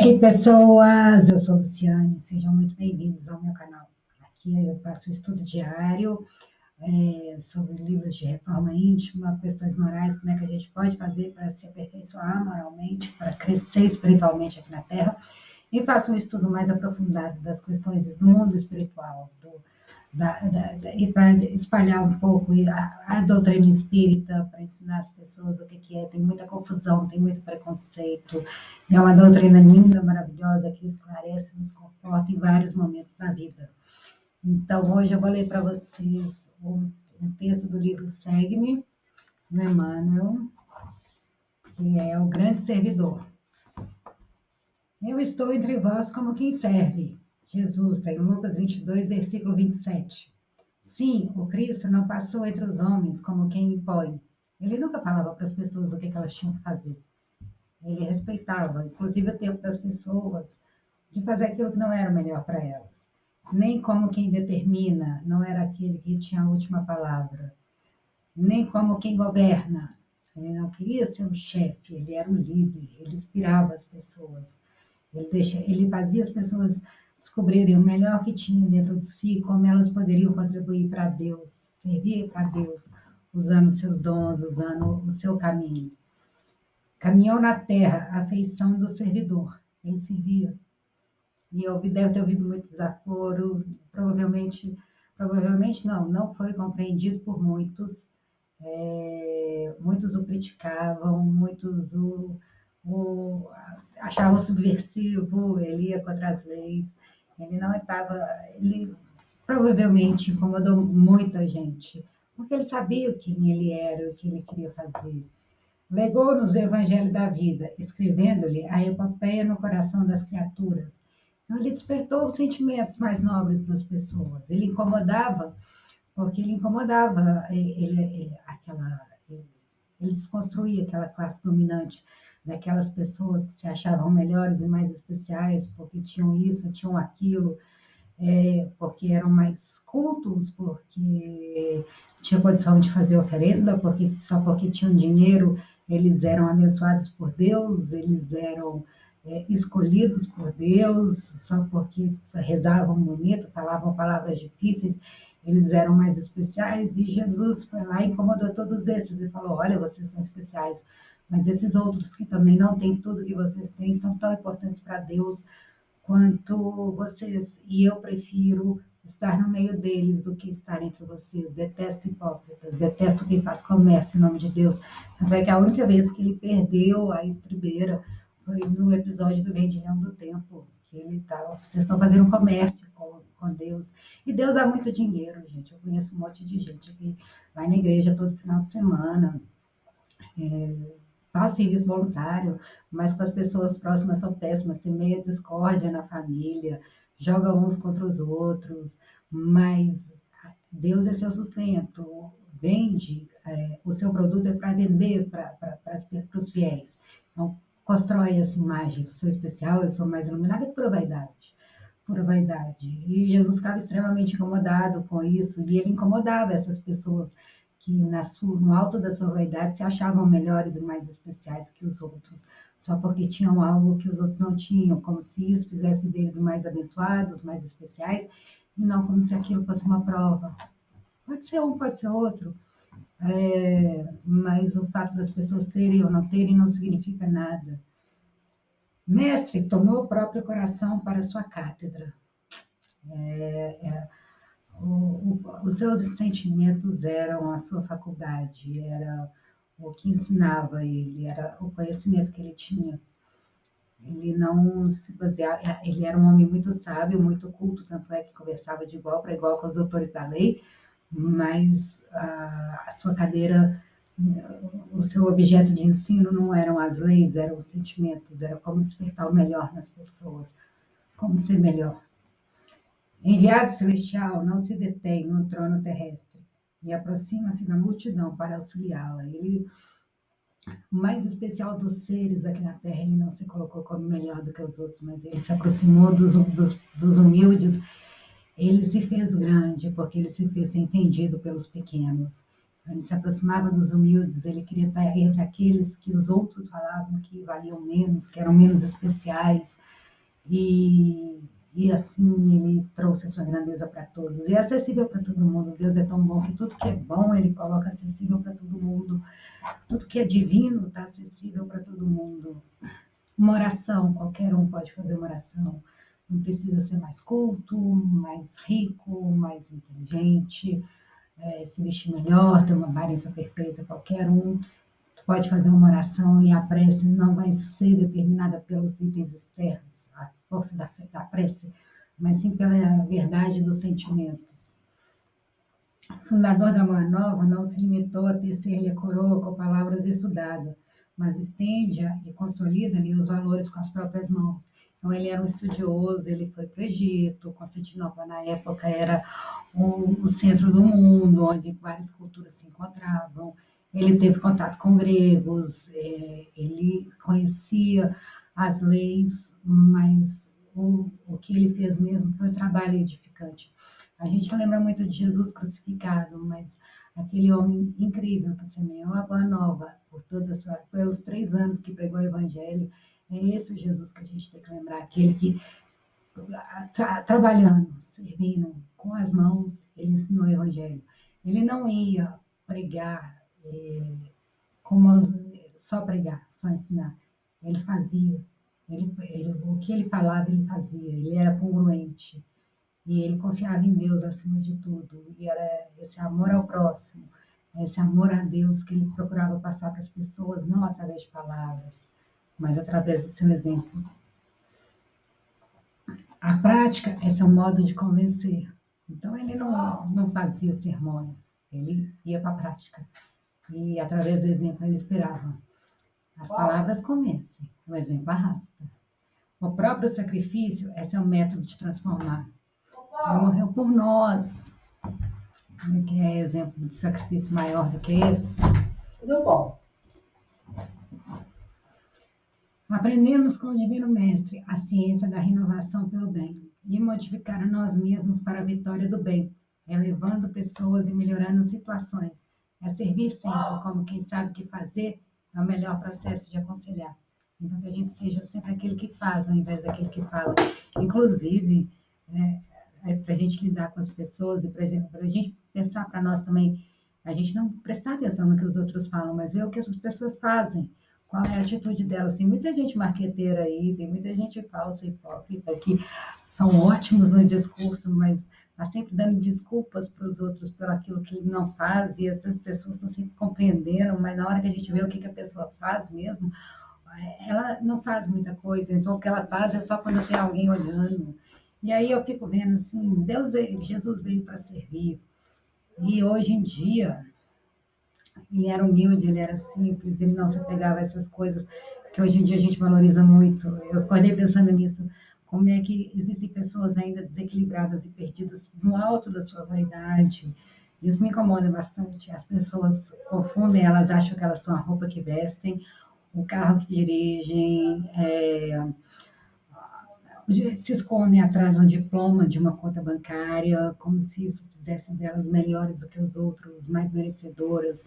Oi, pessoas! Eu sou Luciane, sejam muito bem-vindos ao meu canal. Aqui eu faço estudo diário sobre livros de reforma íntima, questões morais, como é que a gente pode fazer para se aperfeiçoar moralmente, para crescer espiritualmente aqui na Terra, e faço um estudo mais aprofundado das questões do mundo espiritual, e para espalhar um pouco a doutrina espírita, para ensinar as pessoas o que é. Tem muita confusão, tem muito preconceito. É uma doutrina linda, maravilhosa, que esclarece, nos conforta em vários momentos da vida. Então, hoje eu vou ler para vocês um texto do livro Segue-me, do Emmanuel, que é o grande servidor. Eu estou entre vós como quem serve. Jesus, está em Lucas 22, versículo 27. Sim, o Cristo não passou entre os homens como quem impõe. Ele nunca falava para as pessoas o que elas tinham que fazer. Ele respeitava, inclusive, o tempo das pessoas de fazer aquilo que não era melhor para elas. Nem como quem determina, não era aquele que tinha a última palavra. Nem como quem governa. Ele não queria ser um chefe, ele era um líder, ele inspirava as pessoas. Ele fazia as pessoas descobrirem o melhor que tinha dentro de si, como elas poderiam contribuir para Deus, servir para Deus, usando seus dons, usando o seu caminho. Caminhou na terra a feição do servidor. Ele servia. E deve ter ouvido muito desaforo, provavelmente não foi compreendido por muitos. Muitos o criticavam, muitos o achavam subversivo, ele ia contra as leis, ele provavelmente incomodou muita gente, porque ele sabia quem ele era, o que ele queria fazer. Legou-nos o Evangelho da Vida, escrevendo-lhe a epopeia no coração das criaturas. Então, ele despertou os sentimentos mais nobres das pessoas. Ele incomodava, porque ele desconstruía aquela classe dominante, daquelas pessoas que se achavam melhores e mais especiais, porque tinham isso, tinham aquilo, porque eram mais cultos, porque tinham condição de fazer oferenda, só porque tinham dinheiro eles eram abençoados por Deus, eles eram escolhidos por Deus, só porque rezavam bonito, falavam palavras difíceis, eles eram mais especiais. E Jesus foi lá e incomodou todos esses e falou: olha, vocês são especiais, mas esses outros que também não têm tudo que vocês têm são tão importantes para Deus quanto vocês, e eu prefiro estar no meio deles do que estar entre vocês. Detesto hipócritas, detesto quem faz comércio em nome de Deus. Tanto é que a única vez que ele perdeu a estribeira foi no episódio do Vendilhão do Tempo, que vocês estão fazendo comércio com Deus. E Deus dá muito dinheiro, gente. Eu conheço um monte de gente que vai na igreja todo final de semana, faz serviço voluntário, mas com as pessoas próximas são péssimas, semeia discórdia na família, joga uns contra os outros, mas Deus é seu sustento, vende, o seu produto é para vender para os fiéis. Então, constrói essa imagem, eu sou especial, eu sou mais iluminada, é pura vaidade. Pura vaidade. E Jesus ficava extremamente incomodado com isso, e ele incomodava essas pessoas que no alto da sua vaidade se achavam melhores e mais especiais que os outros, só porque tinham algo que os outros não tinham, como se isso fizesse deles mais abençoados, mais especiais, e não como se aquilo fosse uma prova. Pode ser um, pode ser outro, mas o fato das pessoas terem ou não terem não significa nada. Mestre, tomou o próprio coração para sua cátedra. Os seus sentimentos eram a sua faculdade, era o que ensinava ele, era o conhecimento que ele tinha. Ele não se baseava, ele era um homem muito sábio, muito culto, tanto é que conversava de igual para igual com os doutores da lei, mas a sua cadeira, o seu objeto de ensino não eram as leis, eram os sentimentos, era como despertar o melhor nas pessoas, como ser melhor. Enviado celestial não se detém no trono terrestre e aproxima-se da multidão para auxiliá-la. O mais especial dos seres aqui na Terra, ele não se colocou como melhor do que os outros, mas ele se aproximou dos humildes. Ele se fez grande porque ele se fez entendido pelos pequenos. Ele se aproximava dos humildes, ele queria estar entre aqueles que os outros falavam que valiam menos, que eram menos especiais, e, e assim ele trouxe a sua grandeza para todos. E é acessível para todo mundo. Deus é tão bom que tudo que é bom ele coloca acessível para todo mundo. Tudo que é divino está acessível para todo mundo. Uma oração, qualquer um pode fazer uma oração. Não precisa ser mais culto, mais rico, mais inteligente, se vestir melhor, ter uma aparência perfeita, qualquer um. Tu pode fazer uma oração e a prece não vai ser determinada pelos itens externos, a força da prece, mas sim pela verdade dos sentimentos. O fundador da Boa Nova não se limitou a tecer-lhe a coroa com palavras estudadas, mas estende-a e consolida-lhe os valores com as próprias mãos. Então, ele era um estudioso, ele foi para o Egito, Constantinopla, na época, era o centro do mundo, onde várias culturas se encontravam. Ele teve contato com gregos, ele conhecia as leis, mas o que ele fez mesmo foi o trabalho edificante. A gente lembra muito de Jesus crucificado, mas aquele homem incrível que semeou a boa nova pelos 3 anos que pregou o evangelho, é esse o Jesus que a gente tem que lembrar, aquele que, trabalhando, servindo com as mãos, ele ensinou o evangelho. Ele não ia pregar como só pregar, só ensinar. Ele fazia. O que ele falava, ele fazia. Ele era congruente. E ele confiava em Deus acima de tudo. E era esse amor ao próximo, esse amor a Deus que ele procurava passar para as pessoas, não através de palavras, mas através do seu exemplo. A prática é seu modo de convencer. Então, ele não fazia sermões, ele ia para a prática. E através do exemplo ele inspirava. As palavras convencem, o exemplo arrasta. O próprio sacrifício é seu método de transformar. Ele morreu por nós. Não quer exemplo de sacrifício maior do que esse? Tudo bom. Aprendemos com o Divino Mestre a ciência da renovação pelo bem e modificar a nós mesmos para a vitória do bem, elevando pessoas e melhorando situações. É servir sempre como quem sabe o que fazer é o melhor processo de aconselhar. Então, que a gente seja sempre aquele que faz, ao invés daquele que fala. Inclusive, para a gente lidar com as pessoas e para a gente pensar para nós também, a gente não prestar atenção no que os outros falam, mas ver o que as pessoas fazem. Qual é a atitude delas? Tem muita gente marqueteira aí, tem muita gente falsa, hipócrita, que são ótimos no discurso, mas está sempre dando desculpas para os outros pelo aquilo que ele não faz, e as pessoas estão sempre compreendendo, mas na hora que a gente vê o que a pessoa faz mesmo, ela não faz muita coisa, então o que ela faz é só quando tem alguém olhando. E aí eu fico vendo assim, Jesus veio para servir, e hoje em dia ele era humilde, ele era simples, ele não se apegava a essas coisas que hoje em dia a gente valoriza muito. Eu acordei pensando nisso, como é que existem pessoas ainda desequilibradas e perdidas no alto da sua vaidade. Isso me incomoda bastante. As pessoas confundem, elas acham que elas são a roupa que vestem, o carro que dirigem, se escondem atrás de um diploma, de uma conta bancária, como se isso fizesse delas melhores do que os outros, mais merecedoras.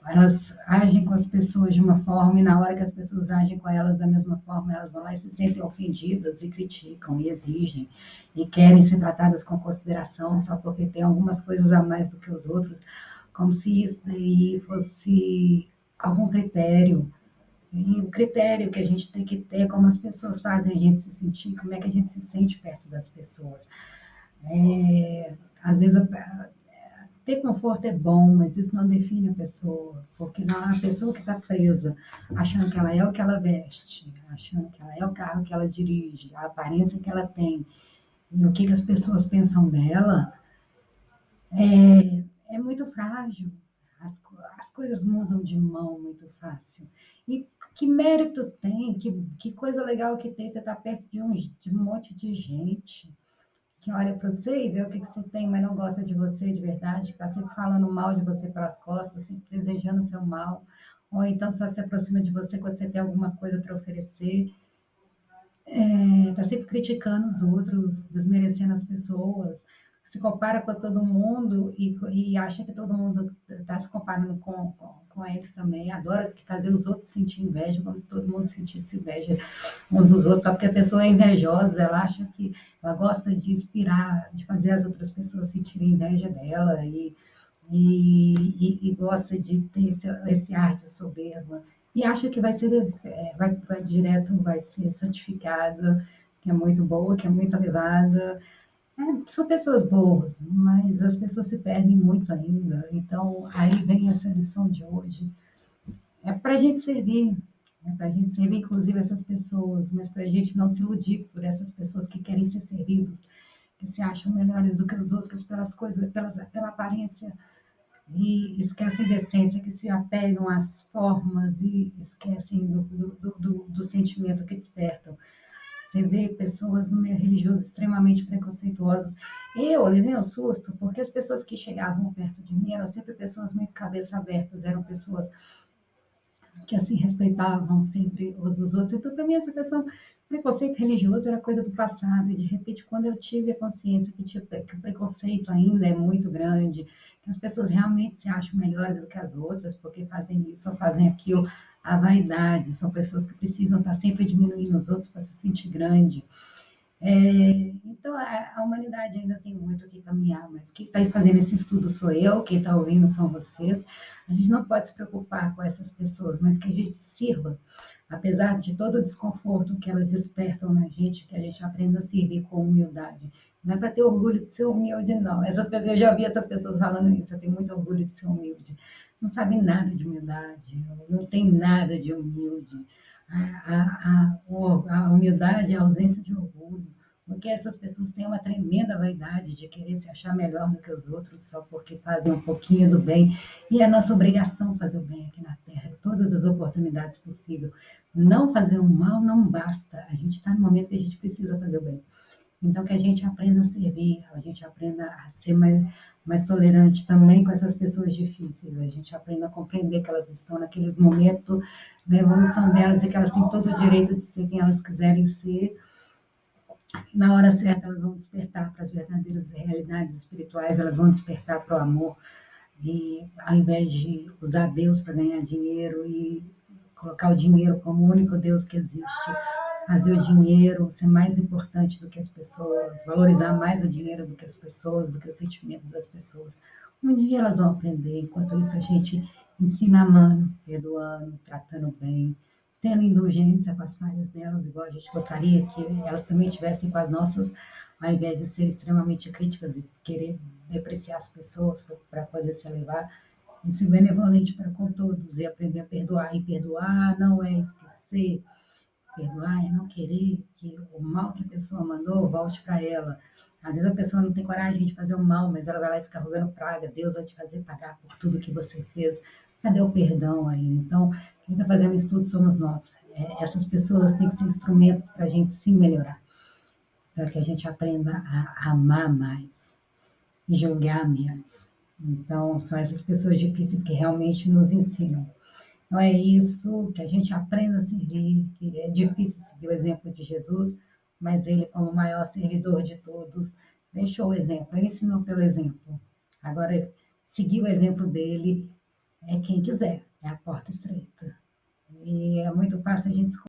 Elas agem com as pessoas de uma forma e na hora que as pessoas agem com elas da mesma forma, elas vão lá e se sentem ofendidas e criticam e exigem e querem ser tratadas com consideração só porque tem algumas coisas a mais do que os outros, como se isso daí fosse algum critério. E o critério que a gente tem que ter, como as pessoas fazem a gente se sentir, como é que a gente se sente perto das pessoas. Às vezes, ter conforto é bom, mas isso não define a pessoa, porque não é a pessoa que está presa, achando que ela é o que ela veste, achando que ela é o carro que ela dirige, a aparência que ela tem, e o que as pessoas pensam dela, é muito frágil. As coisas mudam de mão muito fácil. E que mérito tem, que coisa legal que tem você estar perto de um monte de gente que olha para você e vê o que você tem, mas não gosta de você de verdade, está sempre falando mal de você pelas costas, sempre desejando o seu mal, ou então só se aproxima de você quando você tem alguma coisa para oferecer, está sempre criticando os outros, desmerecendo as pessoas. se compara com todo mundo e acha que todo mundo está se comparando com eles também. Adora fazer os outros sentir inveja, como se todo mundo sentisse inveja uns dos outros, só porque a pessoa é invejosa, ela acha que ela gosta de inspirar, de fazer as outras pessoas sentirem inveja dela e gosta de ter esse ar de soberba e acha que vai ser, vai direto, vai ser santificada, que é muito boa, que é muito elevada. São pessoas boas, mas as pessoas se perdem muito ainda. Então, aí vem essa lição de hoje. É para a gente servir, é para a gente servir, inclusive, essas pessoas, mas para a gente não se iludir por essas pessoas que querem ser servidos, que se acham melhores do que os outros pelas coisas, pela aparência, e esquecem da essência, que se apegam às formas e esquecem do sentimento que despertam. Você vê pessoas no meio religioso extremamente preconceituosas. Eu levei um susto, porque as pessoas que chegavam perto de mim eram sempre pessoas muito cabeça abertas, eram pessoas que assim respeitavam sempre uns dos outros. Então, para mim, essa questão preconceito religioso era coisa do passado. E de repente, quando eu tive a consciência que o preconceito ainda é muito grande, que as pessoas realmente se acham melhores do que as outras, porque fazem isso ou fazem aquilo, a vaidade, são pessoas que precisam estar sempre diminuindo os outros para se sentir grande. Então, a humanidade ainda tem muito o que caminhar, mas quem está fazendo esse estudo sou eu, quem está ouvindo são vocês. A gente não pode se preocupar com essas pessoas, mas que a gente sirva, apesar de todo o desconforto que elas despertam na gente, que a gente aprenda a servir com humildade. Não é para ter orgulho de ser humilde, não. Essas pessoas, eu já ouvi essas pessoas falando isso, eu tenho muito orgulho de ser humilde. Não sabem nada de humildade, não tem nada de humilde. A humildade é a ausência de orgulho, porque essas pessoas têm uma tremenda vaidade de querer se achar melhor do que os outros só porque fazem um pouquinho do bem. E é nossa obrigação fazer o bem aqui na Terra, todas as oportunidades possíveis. Não fazer o mal não basta. A gente está no momento que a gente precisa fazer o bem. Então, que a gente aprenda a servir, a gente aprenda a ser mais tolerante também com essas pessoas difíceis, a gente aprenda a compreender que elas estão naquele momento da evolução delas e que elas têm todo o direito de ser quem elas quiserem ser. Na hora certa, elas vão despertar para as verdadeiras realidades espirituais, elas vão despertar para o amor, e ao invés de usar Deus para ganhar dinheiro e colocar o dinheiro como o único Deus que existe, fazer o dinheiro ser mais importante do que as pessoas, valorizar mais o dinheiro do que as pessoas, do que o sentimento das pessoas. Um dia elas vão aprender, enquanto isso a gente ensina amando, perdoando, tratando bem, tendo indulgência com as falhas delas, igual a gente gostaria que elas também tivessem com as nossas, ao invés de ser extremamente críticas e querer depreciar as pessoas para poder se elevar, e ser benevolente para com todos e aprender a perdoar. E perdoar não é esquecer, perdoar é não querer que o mal que a pessoa mandou volte para ela. Às vezes a pessoa não tem coragem de fazer o mal, mas ela vai lá e fica rogando praga. Deus vai te fazer pagar por tudo que você fez. Cadê o perdão aí? Então, quem está fazendo estudo somos nós. Essas pessoas têm que ser instrumentos para a gente se melhorar, para que a gente aprenda a amar mais e julgar menos. Então, são essas pessoas difíceis que realmente nos ensinam. Então, é isso, que a gente aprenda a servir, que é difícil seguir o exemplo de Jesus, mas ele, como o maior servidor de todos, deixou o exemplo, ele ensinou pelo exemplo. Agora, seguir o exemplo dele é quem quiser, é a porta estreita. E é muito fácil a gente